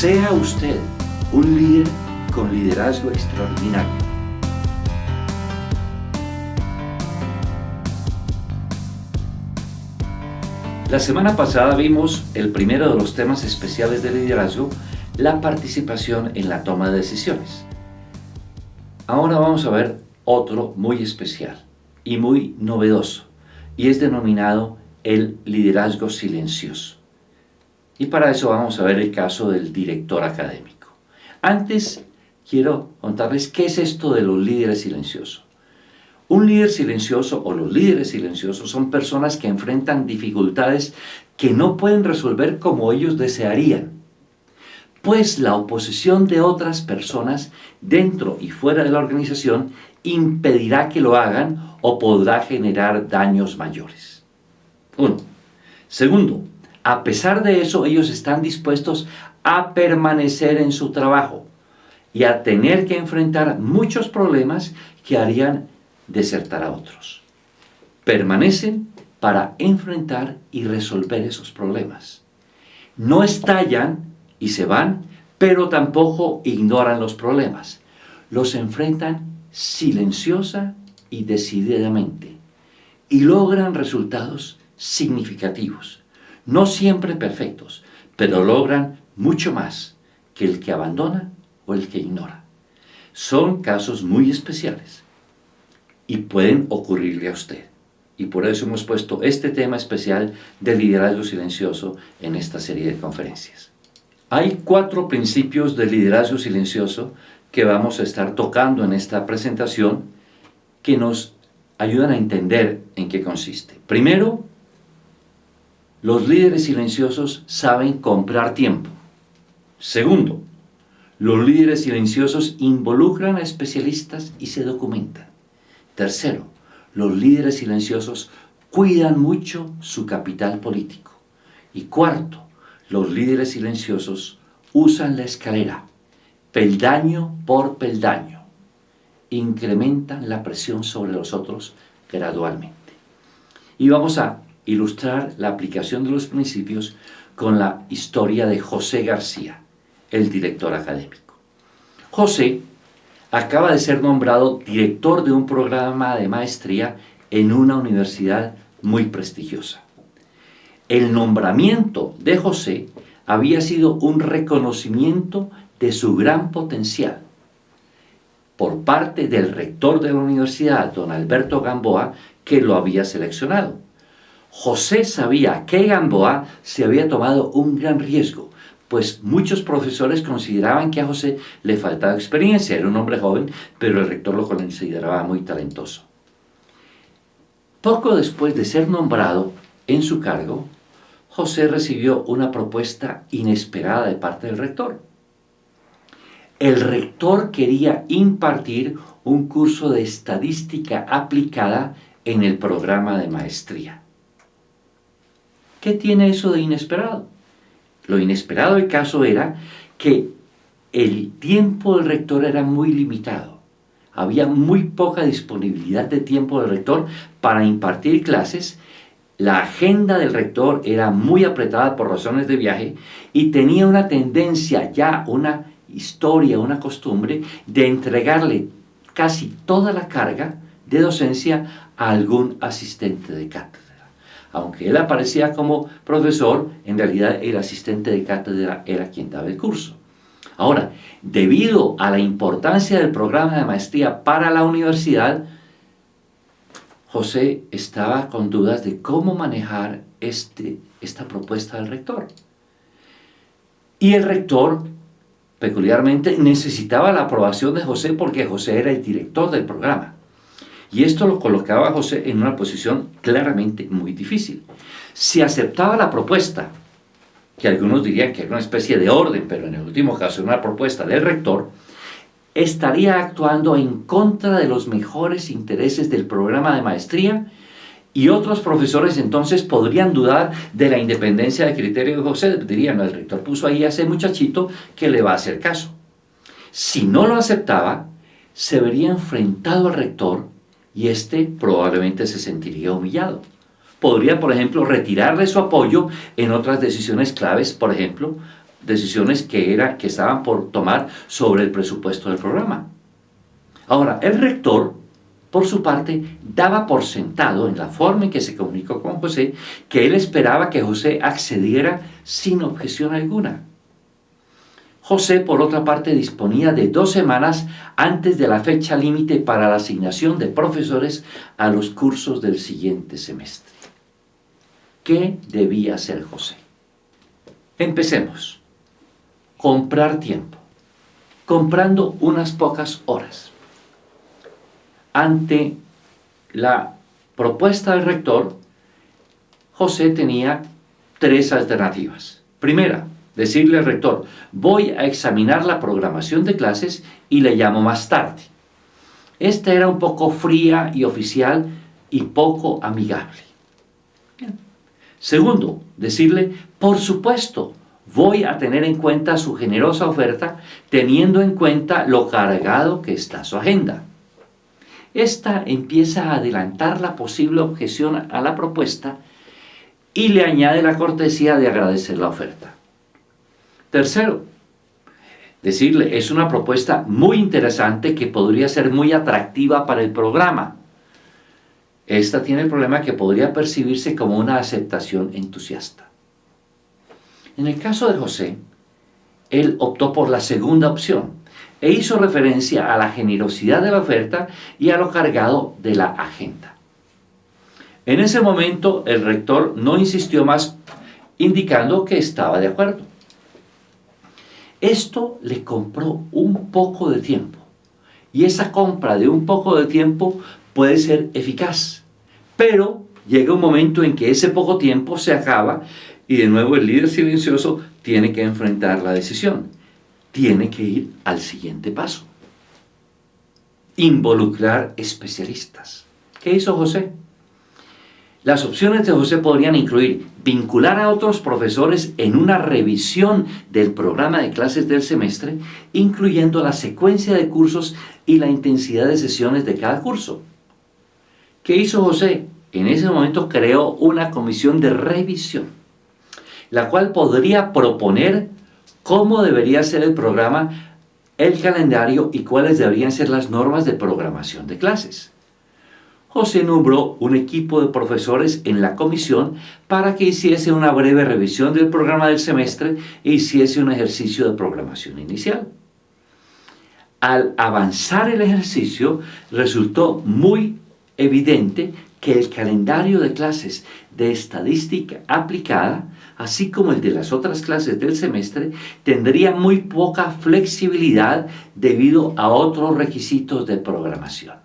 Sea usted un líder con liderazgo extraordinario. La semana pasada vimos el primero de los temas especiales de liderazgo, la participación en la toma de decisiones. Ahora vamos a ver otro muy especial y muy novedoso, y es denominado el liderazgo silencioso. Y para eso vamos a ver el caso del director académico. Antes quiero contarles qué es esto de los líderes silenciosos. Un líder silencioso o los líderes silenciosos son personas que enfrentan dificultades que no pueden resolver como ellos desearían, pues la oposición de otras personas dentro y fuera de la organización impedirá que lo hagan o podrá generar daños mayores. 1. Segundo, a pesar de eso, ellos están dispuestos a permanecer en su trabajo y a tener que enfrentar muchos problemas que harían desertar a otros. Permanecen para enfrentar y resolver esos problemas. No estallan y se van, pero tampoco ignoran los problemas. Los enfrentan silenciosa y decididamente y logran resultados significativos. No siempre perfectos, pero logran mucho más que el que abandona o el que ignora. Son casos muy especiales y pueden ocurrirle a usted. Y por eso hemos puesto este tema especial del liderazgo silencioso en esta serie de conferencias. Hay 4 principios del liderazgo silencioso que vamos a estar tocando en esta presentación que nos ayudan a entender en qué consiste. Primero, los líderes silenciosos saben comprar tiempo. Segundo, los líderes silenciosos involucran a especialistas y se documentan. Tercero, los líderes silenciosos cuidan mucho su capital político. Y cuarto, los líderes silenciosos usan la escalera, peldaño por peldaño. Incrementan la presión sobre los otros gradualmente. Y vamos a ilustrar la aplicación de los principios con la historia de José García, el director académico. José acaba de ser nombrado director de un programa de maestría en una universidad muy prestigiosa. El nombramiento de José había sido un reconocimiento de su gran potencial por parte del rector de la universidad, don Alberto Gamboa, que lo había seleccionado. José sabía que Gamboa se había tomado un gran riesgo, pues muchos profesores consideraban que a José le faltaba experiencia, era un hombre joven, pero el rector lo consideraba muy talentoso. Poco después de ser nombrado en su cargo, José recibió una propuesta inesperada de parte del rector. El rector quería impartir un curso de estadística aplicada en el programa de maestría. ¿Qué tiene eso de inesperado? Lo inesperado del caso era que el tiempo del rector era muy limitado. Había muy poca disponibilidad de tiempo del rector para impartir clases. La agenda del rector era muy apretada por razones de viaje y tenía una tendencia, ya una historia, una costumbre, de entregarle casi toda la carga de docencia a algún asistente de cátedra. Aunque él aparecía como profesor, en realidad el asistente de cátedra era quien daba el curso. Ahora, debido a la importancia del programa de maestría para la universidad, José estaba con dudas de cómo manejar esta propuesta del rector. Y el rector, peculiarmente, necesitaba la aprobación de José porque José era el director del programa. Y esto lo colocaba a José en una posición claramente muy difícil. Si aceptaba la propuesta, que algunos dirían que era una especie de orden, pero en el último caso era una propuesta del rector, estaría actuando en contra de los mejores intereses del programa de maestría y otros profesores entonces podrían dudar de la independencia de criterio de José. Dirían, no, el rector puso ahí a ese muchachito que le va a hacer caso. Si no lo aceptaba, se vería enfrentado al rector y éste probablemente se sentiría humillado. Podría, por ejemplo, retirarle su apoyo en otras decisiones claves, por ejemplo, decisiones que estaban por tomar sobre el presupuesto del programa. Ahora, el rector, por su parte, daba por sentado, en la forma en que se comunicó con José, que él esperaba que José accediera sin objeción alguna. José, por otra parte, disponía de 2 semanas antes de la fecha límite para la asignación de profesores a los cursos del siguiente semestre. ¿Qué debía hacer José? Empecemos. Comprar tiempo, comprando unas pocas horas. Ante la propuesta del rector, José tenía 3 alternativas. Primera, decirle al rector: voy a examinar la programación de clases y le llamo más tarde. Esta era un poco fría y oficial y poco amigable. Bien. Segundo, decirle: por supuesto, voy a tener en cuenta su generosa oferta, teniendo en cuenta lo cargado que está su agenda. Esta empieza a adelantar la posible objeción a la propuesta y le añade la cortesía de agradecer la oferta. Tercero, decirle: es una propuesta muy interesante que podría ser muy atractiva para el programa. Esta tiene el problema que podría percibirse como una aceptación entusiasta. En el caso de José, él optó por la segunda opción e hizo referencia a la generosidad de la oferta y a lo cargado de la agenda. En ese momento, el rector no insistió más, indicando que estaba de acuerdo. Esto le compró un poco de tiempo, y esa compra de un poco de tiempo puede ser eficaz, pero llega un momento en que ese poco tiempo se acaba y de nuevo el líder silencioso tiene que enfrentar la decisión. Tiene que ir al siguiente paso: involucrar especialistas. ¿Qué hizo José? Las opciones de José podrían incluir vincular a otros profesores en una revisión del programa de clases del semestre, incluyendo la secuencia de cursos y la intensidad de sesiones de cada curso. ¿Qué hizo José? En ese momento creó una comisión de revisión, la cual podría proponer cómo debería ser el programa, el calendario y cuáles deberían ser las normas de programación de clases. José nombró un equipo de profesores en la comisión para que hiciese una breve revisión del programa del semestre e hiciese un ejercicio de programación inicial. Al avanzar el ejercicio, resultó muy evidente que el calendario de clases de estadística aplicada, así como el de las otras clases del semestre, tendría muy poca flexibilidad debido a otros requisitos de programación.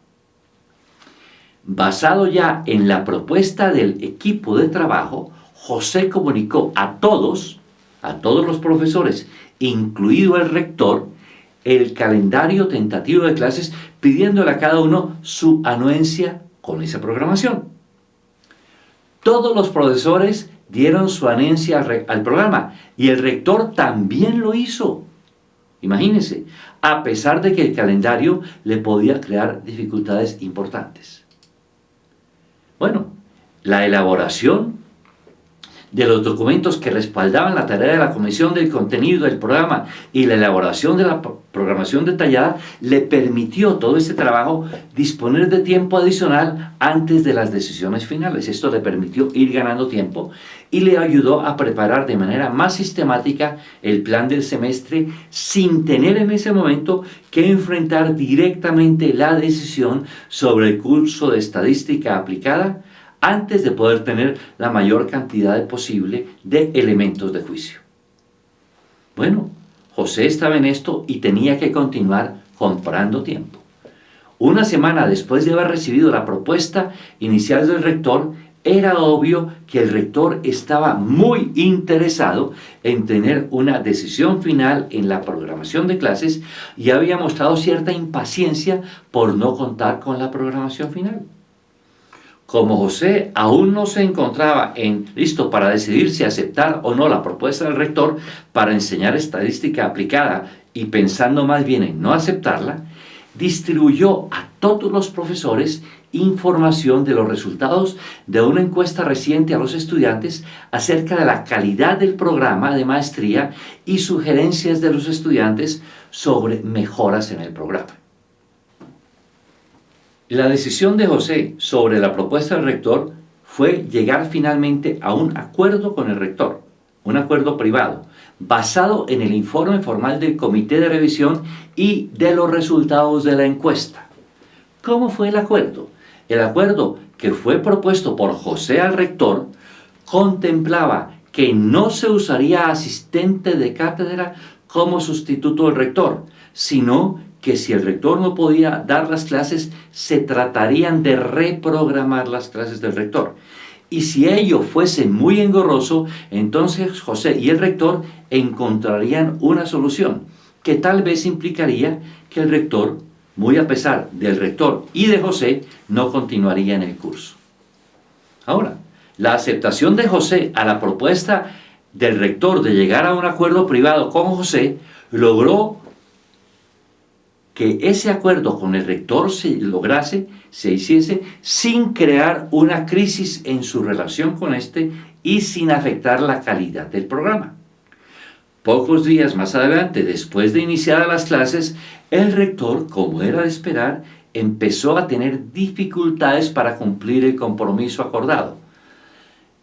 Basado ya en la propuesta del equipo de trabajo, José comunicó a todos los profesores, incluido el rector, el calendario tentativo de clases, pidiéndole a cada uno su anuencia con esa programación. Todos los profesores dieron su anuencia al programa y el rector también lo hizo. Imagínense, a pesar de que el calendario le podía crear dificultades importantes. Bueno, la elaboración de los documentos que respaldaban la tarea de la comisión del contenido del programa y la elaboración de la programación detallada le permitió todo este trabajo disponer de tiempo adicional antes de las decisiones finales. Esto le permitió ir ganando tiempo y le ayudó a preparar de manera más sistemática el plan del semestre sin tener en ese momento que enfrentar directamente la decisión sobre el curso de estadística aplicada antes de poder tener la mayor cantidad posible de elementos de juicio. Bueno, José estaba en esto y tenía que continuar comprando tiempo. Una semana después de haber recibido la propuesta inicial del rector, era obvio que el rector estaba muy interesado en tener una decisión final en la programación de clases y había mostrado cierta impaciencia por no contar con la programación final. Como José aún no se encontraba listo para decidir si aceptar o no la propuesta del rector para enseñar estadística aplicada y pensando más bien en no aceptarla, distribuyó a todos los profesores información de los resultados de una encuesta reciente a los estudiantes acerca de la calidad del programa de maestría y sugerencias de los estudiantes sobre mejoras en el programa. La decisión de José sobre la propuesta del rector fue llegar finalmente a un acuerdo con el rector, un acuerdo privado, basado en el informe formal del comité de revisión y de los resultados de la encuesta. ¿Cómo fue el acuerdo? El acuerdo que fue propuesto por José al rector contemplaba que no se usaría asistente de cátedra como sustituto del rector, sino que si el rector no podía dar las clases, se tratarían de reprogramar las clases del rector. Y si ello fuese muy engorroso, entonces José y el rector encontrarían una solución, que tal vez implicaría que el rector, muy a pesar del rector y de José, no continuaría en el curso. Ahora, la aceptación de José a la propuesta del rector de llegar a un acuerdo privado con José logró que ese acuerdo con el rector se hiciese sin crear una crisis en su relación con este y sin afectar la calidad del programa. Pocos días más adelante, después de iniciadas las clases, el rector, como era de esperar, empezó a tener dificultades para cumplir el compromiso acordado.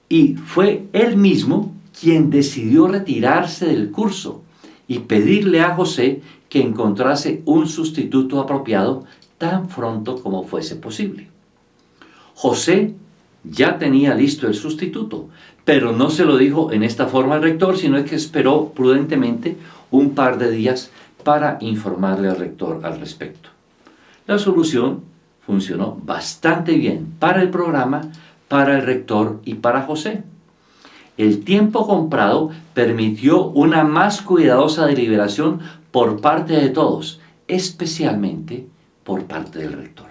Y fue él mismo quien decidió retirarse del curso y pedirle a José que encontrase un sustituto apropiado tan pronto como fuese posible. José ya tenía listo el sustituto, pero no se lo dijo en esta forma al rector, sino que esperó prudentemente un par de días para informarle al rector al respecto. La solución funcionó bastante bien para el programa, para el rector y para José. El tiempo comprado permitió una más cuidadosa deliberación por parte de todos, especialmente por parte del rector.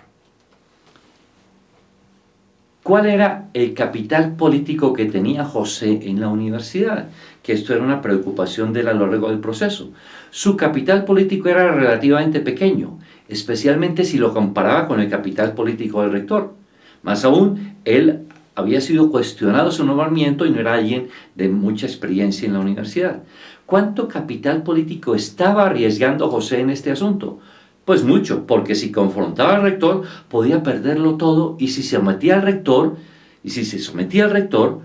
¿Cuál era el capital político que tenía José en la universidad? Que esto era una preocupación de él a lo largo del proceso. Su capital político era relativamente pequeño, especialmente si lo comparaba con el capital político del rector. Más aún, él había sido cuestionado su nombramiento y no era alguien de mucha experiencia en la universidad. ¿Cuánto capital político estaba arriesgando José en este asunto? Pues mucho, porque si confrontaba al rector podía perderlo todo, y si se sometía al rector,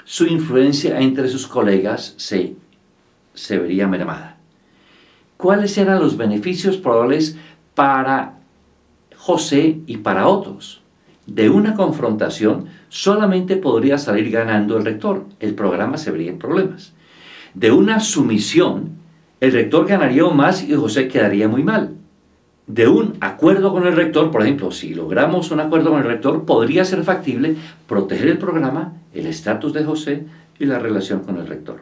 su influencia entre sus colegas se vería mermada. ¿Cuáles eran los beneficios probables para José y para otros? De una confrontación solamente podría salir ganando el rector, el programa se vería en problemas. De una sumisión, el rector ganaría aún más y José quedaría muy mal. De un acuerdo con el rector, por ejemplo, si logramos un acuerdo con el rector, podría ser factible proteger el programa, el estatus de José y la relación con el rector.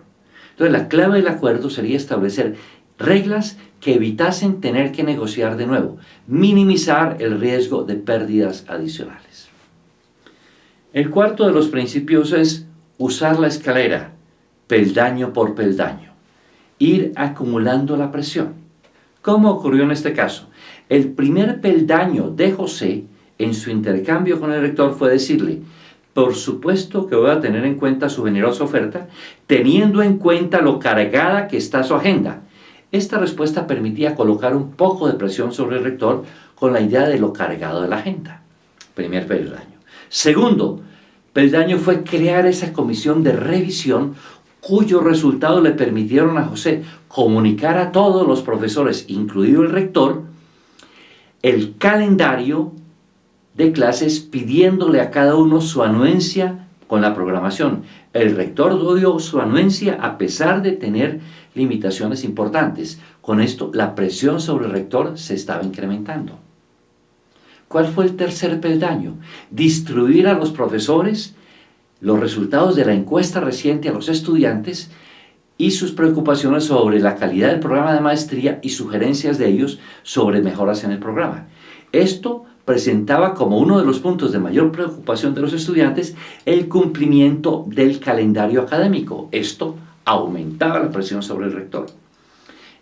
Entonces, la clave del acuerdo sería establecer reglas que evitasen tener que negociar de nuevo, minimizar el riesgo de pérdidas adicionales. El cuarto de los principios es usar la escalera, peldaño por peldaño, ir acumulando la presión. ¿Cómo ocurrió en este caso? El primer peldaño de José en su intercambio con el rector fue decirle: por supuesto que voy a tener en cuenta su generosa oferta, teniendo en cuenta lo cargada que está su agenda. Esta respuesta permitía colocar un poco de presión sobre el rector con la idea de lo cargado de la agenda. Primer peldaño. Segundo peldaño fue crear esa comisión de revisión cuyos resultados le permitieron a José comunicar a todos los profesores, incluido el rector, el calendario de clases, pidiéndole a cada uno su anuencia con la programación. El rector dio su anuencia a pesar de tener limitaciones importantes. Con esto, la presión sobre el rector se estaba incrementando. ¿Cuál fue el tercer peldaño? Distribuir a los profesores los resultados de la encuesta reciente a los estudiantes y sus preocupaciones sobre la calidad del programa de maestría y sugerencias de ellos sobre mejoras en el programa. Esto presentaba como uno de los puntos de mayor preocupación de los estudiantes el cumplimiento del calendario académico. Esto aumentaba la presión sobre el rector.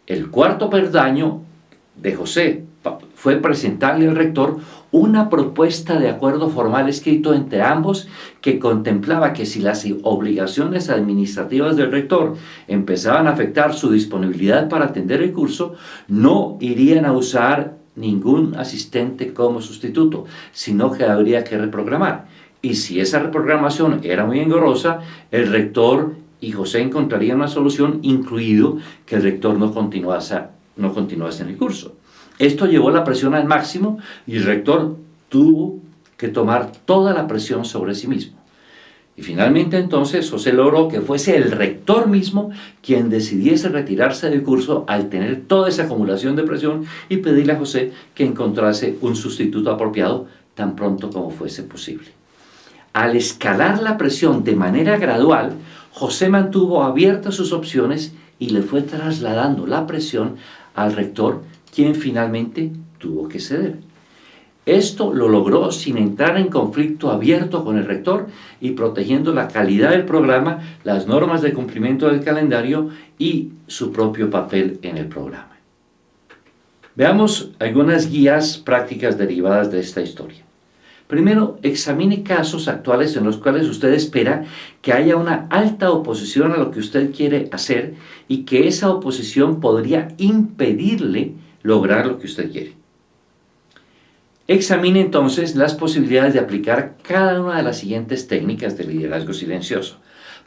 El cuarto peldaño de José fue presentarle al rector una propuesta de acuerdo formal escrito entre ambos que contemplaba que si las obligaciones administrativas del rector empezaban a afectar su disponibilidad para atender el curso, no irían a usar ningún asistente como sustituto, sino que habría que reprogramar. Y si esa reprogramación era muy engorrosa, el rector y José encontrarían una solución, incluido que el rector no continuase en el curso. Esto llevó la presión al máximo y el rector tuvo que tomar toda la presión sobre sí mismo. Y finalmente entonces José logró que fuese el rector mismo quien decidiese retirarse del curso al tener toda esa acumulación de presión y pedirle a José que encontrase un sustituto apropiado tan pronto como fuese posible. Al escalar la presión de manera gradual, José mantuvo abiertas sus opciones y le fue trasladando la presión al rector, quien finalmente tuvo que ceder. Esto lo logró sin entrar en conflicto abierto con el rector y protegiendo la calidad del programa, las normas de cumplimiento del calendario y su propio papel en el programa. Veamos algunas guías prácticas derivadas de esta historia. Primero, examine casos actuales en los cuales usted espera que haya una alta oposición a lo que usted quiere hacer y que esa oposición podría impedirle lograr lo que usted quiere. Examine entonces las posibilidades de aplicar cada una de las siguientes técnicas de liderazgo silencioso.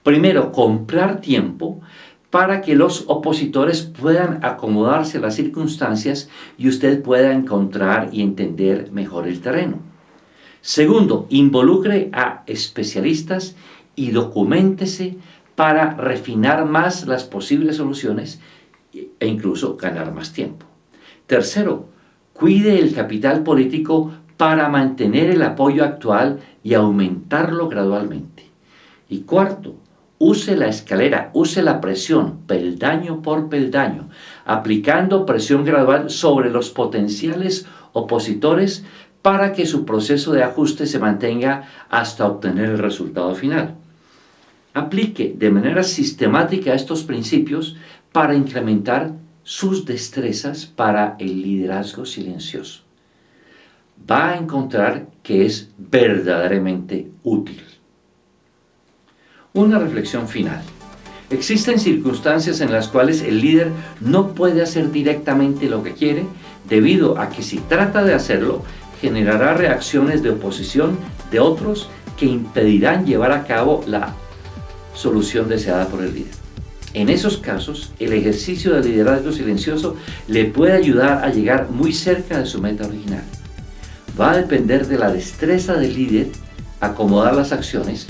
Primero, comprar tiempo para que los opositores puedan acomodarse a las circunstancias y usted pueda encontrar y entender mejor el terreno. Segundo, involucre a especialistas y documéntese para refinar más las posibles soluciones e incluso ganar más tiempo. Tercero, cuide el capital político para mantener el apoyo actual y aumentarlo gradualmente. Y cuarto, use la escalera, use la presión, peldaño por peldaño, aplicando presión gradual sobre los potenciales opositores para que su proceso de ajuste se mantenga hasta obtener el resultado final. Aplique de manera sistemática estos principios para incrementar sus destrezas para el liderazgo silencioso. Va a encontrar que es verdaderamente útil. Una reflexión final. Existen circunstancias en las cuales el líder no puede hacer directamente lo que quiere, debido a que si trata de hacerlo, generará reacciones de oposición de otros que impedirán llevar a cabo la solución deseada por el líder. En esos casos, el ejercicio de liderazgo silencioso le puede ayudar a llegar muy cerca de su meta original. Va a depender de la destreza del líder acomodar las acciones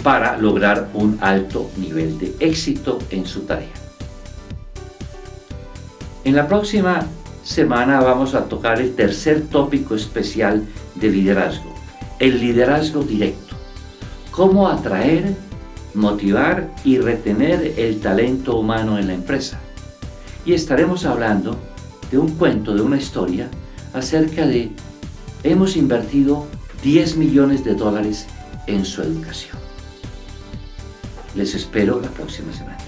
para lograr un alto nivel de éxito en su tarea. En la próxima semana vamos a tocar el tercer tópico especial de liderazgo, el liderazgo directo. Cómo atraer, motivar y retener el talento humano en la empresa. Y estaremos hablando de un cuento, de una historia acerca de hemos invertido $10 millones en su educación. Les espero la próxima semana.